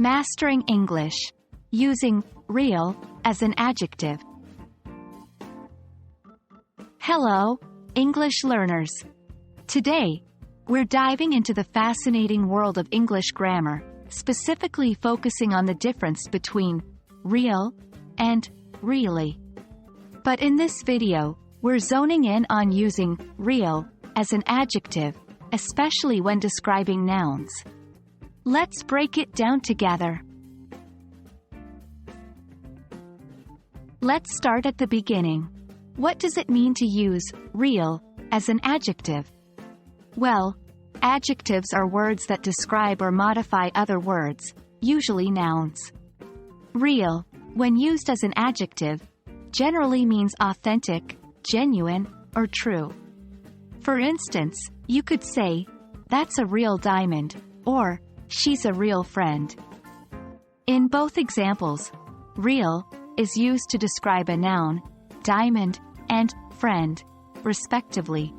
Mastering English, using real as an adjective. Hello, English learners. Today, we're diving into the fascinating world of English grammar, specifically focusing on the difference between real and really. But in this video, we're zoning in on using real as an adjective, especially when describing nouns. Let's break it down together. Let's start at the beginning. What does it mean to use real as an adjective? Well, adjectives are words that describe or modify other words, usually nouns. Real, when used as an adjective, generally means authentic, genuine, or true. For instance, you could say, "That's a real diamond," or "She's a real friend." In both examples, real is used to describe a noun, diamond, and friend, respectively.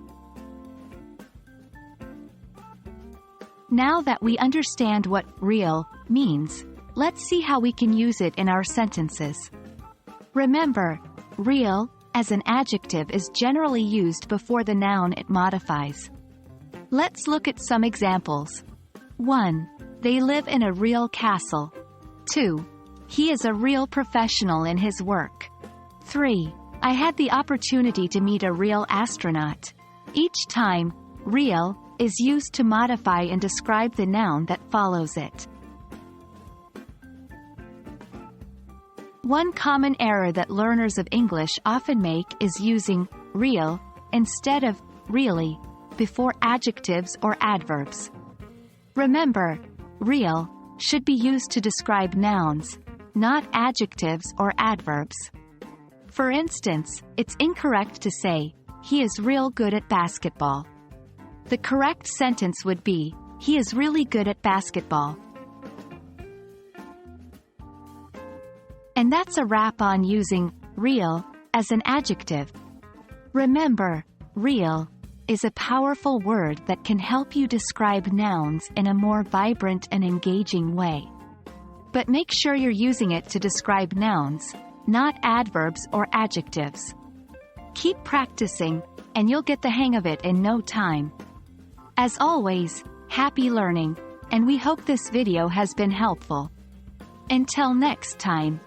Now that we understand what real means, let's see how we can use it in our sentences. Remember, real as an adjective is generally used before the noun it modifies. Let's look at some examples. 1. They live in a real castle. 2. He is a real professional in his work. 3. I had the opportunity to meet a real astronaut. Each time, real is used to modify and describe the noun that follows it. One common error that learners of English often make is using real instead of really before adjectives or adverbs. Remember, real should be used to describe nouns, not adjectives or adverbs. For instance, it's incorrect to say, "He is real good at basketball." The correct sentence would be, "He is really good at basketball." And that's a wrap on using real as an adjective. Remember, real is a powerful word that can help you describe nouns in a more vibrant and engaging way. But make sure you're using it to describe nouns, not adverbs or adjectives. Keep practicing, and you'll get the hang of it in no time. As always, happy learning, and we hope this video has been helpful. Until next time.